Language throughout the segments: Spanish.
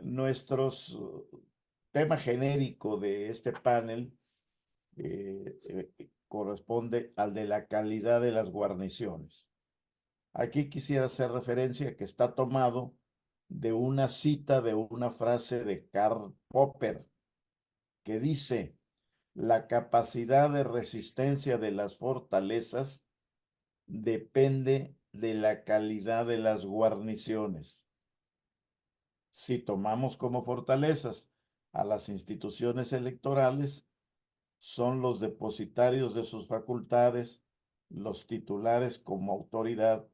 Nuestro tema genérico de este panel corresponde al de la calidad de las guarniciones. Aquí quisiera hacer referencia que está tomado de una cita de una frase de Karl Popper que dice: la capacidad de resistencia de las fortalezas depende de la calidad de las guarniciones. Si tomamos como fortalezas a las instituciones electorales, son los depositarios de sus facultades, los titulares como autoridad,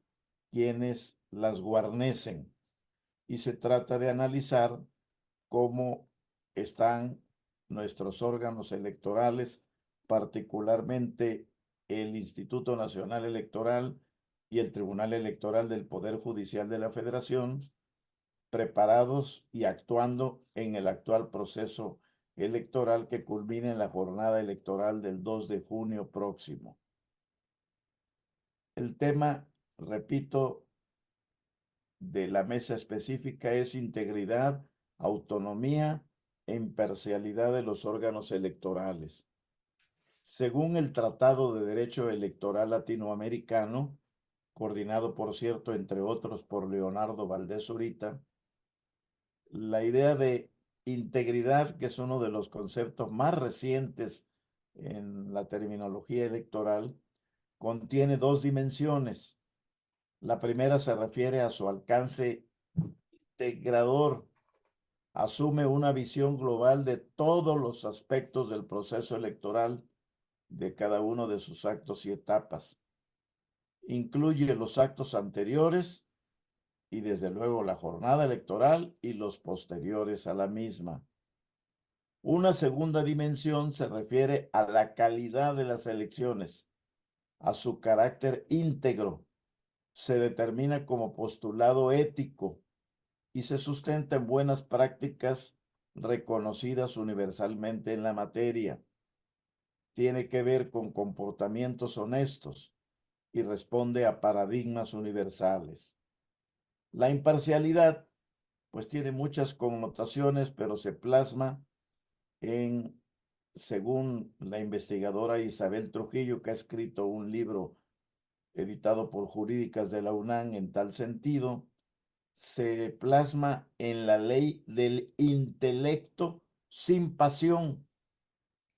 quienes las guarnecen. Y se trata de analizar cómo están nuestros órganos electorales, particularmente el Instituto Nacional Electoral y el Tribunal Electoral del Poder Judicial de la Federación, preparados y actuando en el actual proceso electoral que culmina en la jornada electoral del 2 de junio próximo. El tema, repito, de la mesa específica es integridad, autonomía e imparcialidad de los órganos electorales. Según el Tratado de Derecho Electoral Latinoamericano, coordinado, por cierto, entre otros, por Leonardo Valdés Zurita, la idea de integridad, que es uno de los conceptos más recientes en la terminología electoral, contiene dos dimensiones. La primera se refiere a su alcance integrador. Asume una visión global de todos los aspectos del proceso electoral, de cada uno de sus actos y etapas. Incluye los actos anteriores y desde luego la jornada electoral y los posteriores a la misma. Una segunda dimensión se refiere a la calidad de las elecciones, a su carácter íntegro. Se determina como postulado ético y se sustenta en buenas prácticas reconocidas universalmente en la materia. Tiene que ver con comportamientos honestos y responde a paradigmas universales. La imparcialidad, pues tiene muchas connotaciones, pero se plasma en, según la investigadora Isabel Trujillo, que ha escrito un libro editado por Jurídicas de la UNAM en tal sentido, se plasma en la ley del intelecto sin pasión.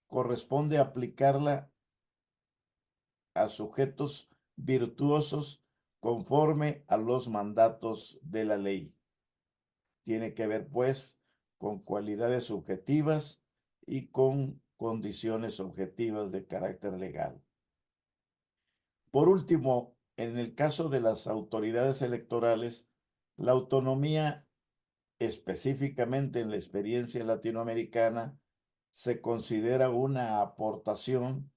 Corresponde aplicarla a sujetos virtuosos conforme a los mandatos de la ley. Tiene que ver, pues, con cualidades subjetivas y con condiciones objetivas de carácter legal. Por último, en el caso de las autoridades electorales, la autonomía, específicamente en la experiencia latinoamericana, se considera una aportación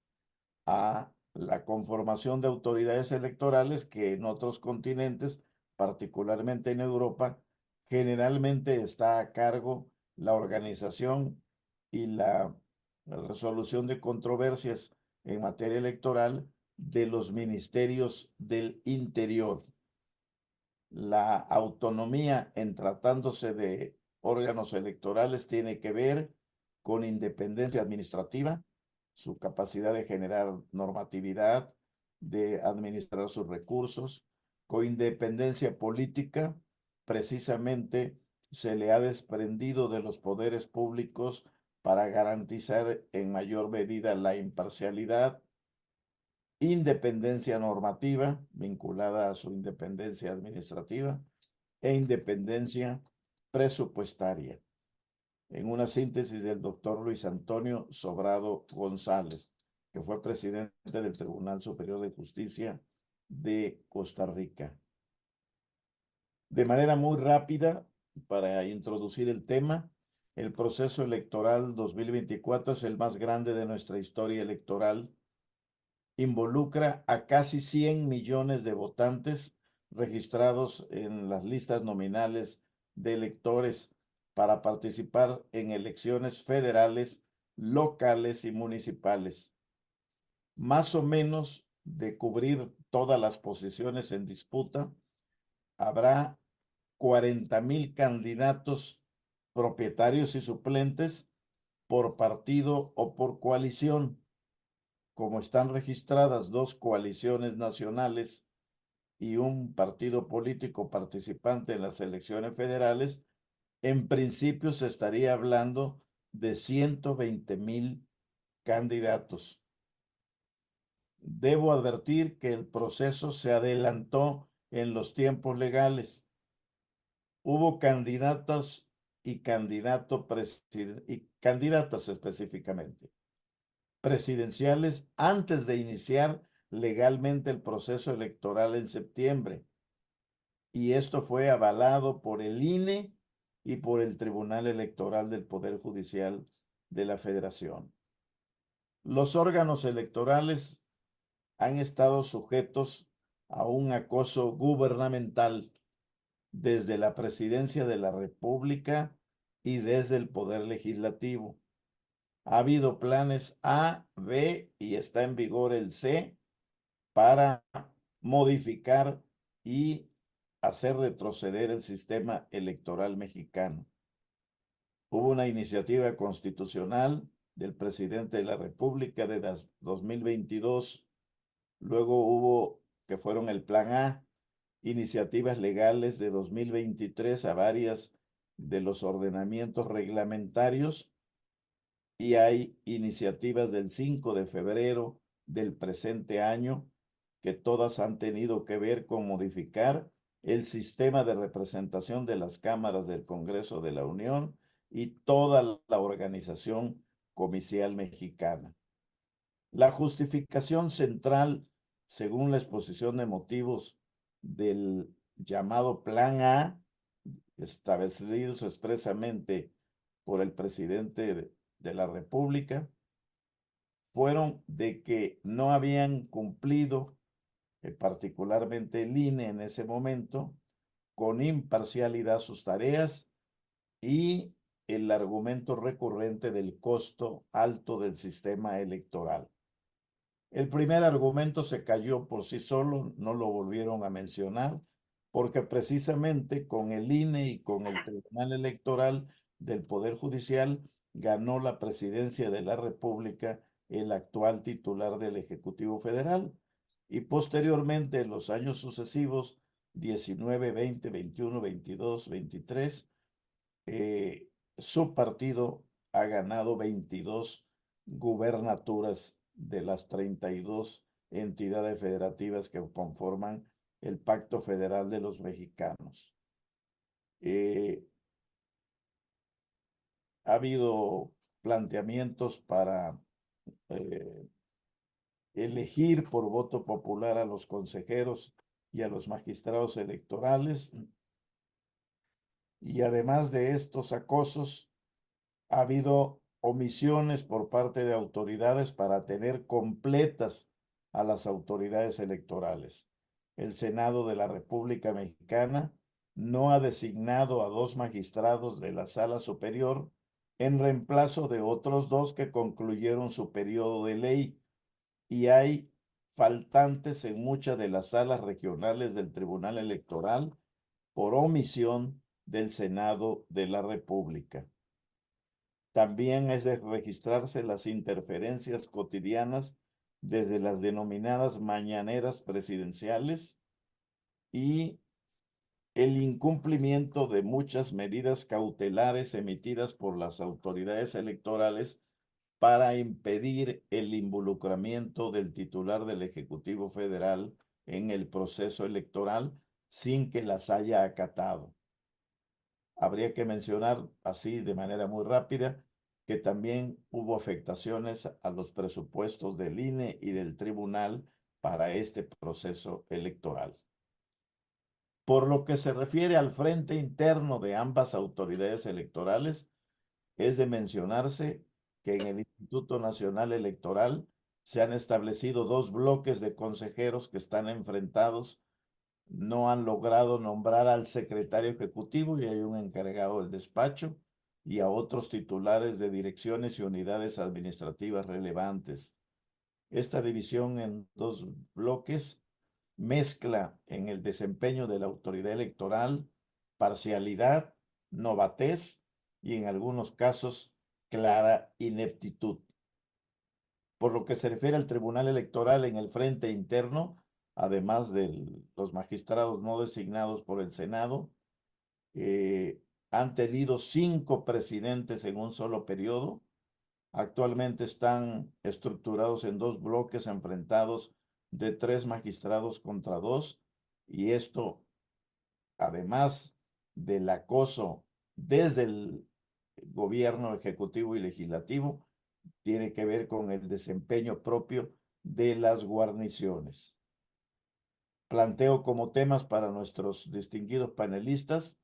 a la conformación de autoridades electorales que en otros continentes, particularmente en Europa, generalmente está a cargo la organización y la resolución de controversias en materia electoral de los ministerios del interior. La autonomía en tratándose de órganos electorales tiene que ver con independencia administrativa, su capacidad de generar normatividad, de administrar sus recursos, con independencia política. Precisamente se le ha desprendido de los poderes públicos para garantizar en mayor medida la imparcialidad, independencia normativa vinculada a su independencia administrativa e independencia presupuestaria. En una síntesis del doctor Luis Antonio Sobrado González, que fue presidente del Tribunal Superior de Justicia de Costa Rica. De manera muy rápida, para introducir el tema, el proceso electoral 2024 es el más grande de nuestra historia electoral. Involucra a casi 100 millones de votantes registrados en las listas nominales de electores para participar en elecciones federales, locales y municipales. Más o menos de cubrir todas las posiciones en disputa, habrá 40,000 candidatos propietarios y suplentes por partido o por coalición. Como están registradas dos coaliciones nacionales y un partido político participante en las elecciones federales, en principio se estaría hablando de 120,000 candidatos. Debo advertir que el proceso se adelantó en los tiempos legales. Hubo candidatos y candidatas específicamente presidenciales antes de iniciar legalmente el proceso electoral en septiembre. Y esto fue avalado por el INE y por el Tribunal Electoral del Poder Judicial de la Federación. Los órganos electorales han estado sujetos a un acoso gubernamental desde la Presidencia de la República y desde el Poder Legislativo. Ha habido planes A, B y está en vigor el C para modificar y hacer retroceder el sistema electoral mexicano. Hubo una iniciativa constitucional del presidente de la República de 2022, luego hubo, que fueron el Plan A, iniciativas legales de 2023 a varias de los ordenamientos reglamentarios, y hay iniciativas del 5 de febrero del presente año que todas han tenido que ver con modificar el sistema de representación de las cámaras del Congreso de la Unión y toda la organización comicial mexicana. La justificación central, según la exposición de motivos del llamado Plan A, establecidos expresamente por el presidente de la República, fueron de que no habían cumplido, particularmente el INE en ese momento, con imparcialidad sus tareas, y el argumento recurrente del costo alto del sistema electoral. El primer argumento se cayó por sí solo, no lo volvieron a mencionar, porque precisamente con el INE y con el Tribunal Electoral del Poder Judicial ganó la presidencia de la República el actual titular del Ejecutivo Federal, y posteriormente en los años sucesivos, 19, 20, 21, 22, 23, su partido ha ganado 22 gubernaturas de las 32 entidades federativas que conforman el Pacto Federal de los Mexicanos. Ha habido planteamientos para elegir por voto popular a los consejeros y a los magistrados electorales, y además de estos acosos, ha habido omisiones por parte de autoridades para tener completas a las autoridades electorales. El Senado de la República Mexicana no ha designado a 2 magistrados de la Sala Superior en reemplazo de otros 2 que concluyeron su periodo de ley, y hay faltantes en muchas de las salas regionales del Tribunal Electoral por omisión del Senado de la República. También es de registrarse las interferencias cotidianas desde las denominadas mañaneras presidenciales y el incumplimiento de muchas medidas cautelares emitidas por las autoridades electorales para impedir el involucramiento del titular del Ejecutivo Federal en el proceso electoral sin que las haya acatado. Habría que mencionar así de manera muy rápida que también hubo afectaciones a los presupuestos del INE y del tribunal para este proceso electoral. Por lo que se refiere al frente interno de ambas autoridades electorales, es de mencionarse que en el Instituto Nacional Electoral se han establecido 2 bloques de consejeros que están enfrentados. No han logrado nombrar al secretario ejecutivo y hay un encargado del despacho y a otros titulares de direcciones y unidades administrativas relevantes. Esta división en 2 bloques mezcla en el desempeño de la autoridad electoral parcialidad, novatez y en algunos casos clara ineptitud. Por lo que se refiere al Tribunal Electoral en el frente interno, además de los magistrados no designados por el Senado, han tenido 5 presidentes en un solo periodo. Actualmente están estructurados en 2 bloques enfrentados de 3 magistrados contra 2, y esto, además del acoso desde el gobierno ejecutivo y legislativo, tiene que ver con el desempeño propio de las guarniciones. Planteo como temas para nuestros distinguidos panelistas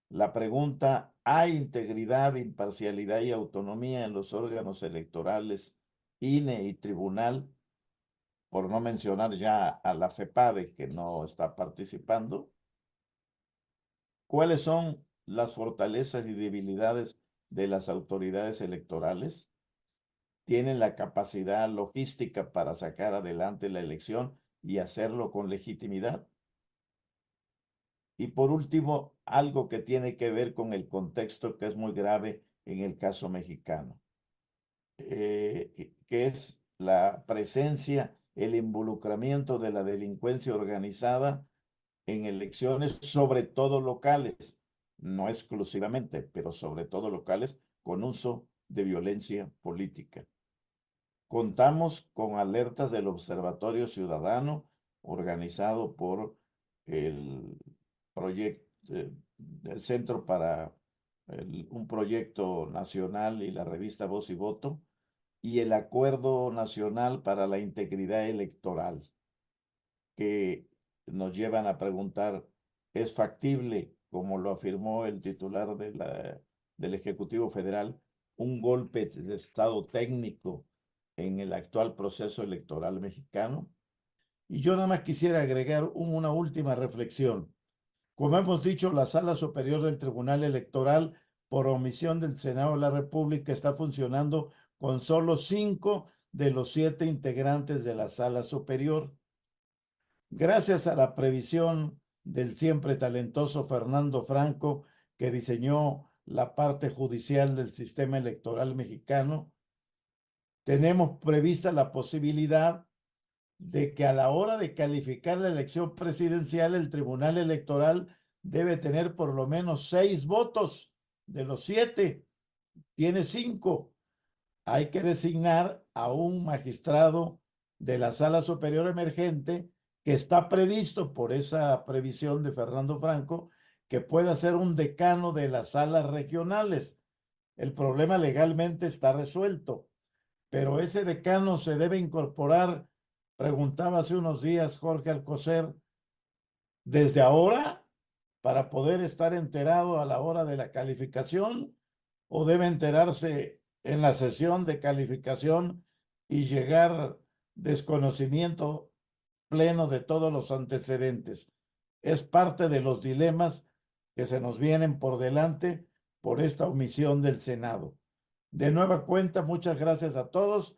la pregunta: ¿hay integridad, imparcialidad y autonomía en los órganos electorales, INE y tribunal? Por no mencionar ya a la FEPADE, que no está participando. ¿Cuáles son las fortalezas y debilidades de las autoridades electorales? ¿Tienen la capacidad logística para sacar adelante la elección y hacerlo con legitimidad? Y por último, algo que tiene que ver con el contexto, que es muy grave en el caso mexicano, que es la presencia, el involucramiento de la delincuencia organizada en elecciones, sobre todo locales, no exclusivamente, pero sobre todo locales, con uso de violencia política. Contamos con alertas del Observatorio Ciudadano, organizado por el proyecto, el Centro para un Proyecto Nacional y la revista Voz y Voto, y el Acuerdo Nacional para la Integridad Electoral, que nos llevan a preguntar: ¿es factible, como lo afirmó el titular del Ejecutivo Federal, un golpe de Estado técnico en el actual proceso electoral mexicano? Y yo nada más quisiera agregar una última reflexión. Como hemos dicho, la Sala Superior del Tribunal Electoral, por omisión del Senado de la República, está funcionando con solo 5 de los 7 integrantes de la Sala Superior. Gracias a la previsión del siempre talentoso Fernando Franco, que diseñó la parte judicial del sistema electoral mexicano, tenemos prevista la posibilidad de que a la hora de calificar la elección presidencial, el Tribunal Electoral debe tener por lo menos 6 votos. De los 7, tiene 5. Hay que designar a un magistrado de la Sala Superior Emergente, que está previsto por esa previsión de Fernando Franco, que pueda ser un decano de las salas regionales. El problema legalmente está resuelto, pero ese decano se debe incorporar, preguntaba hace unos días Jorge Alcocer, desde ahora, para poder estar enterado a la hora de la calificación, o debe enterarse en la sesión de calificación y llegar desconocimiento pleno de todos los antecedentes. Es parte de los dilemas que se nos vienen por delante por esta omisión del Senado. De nueva cuenta, muchas gracias a todos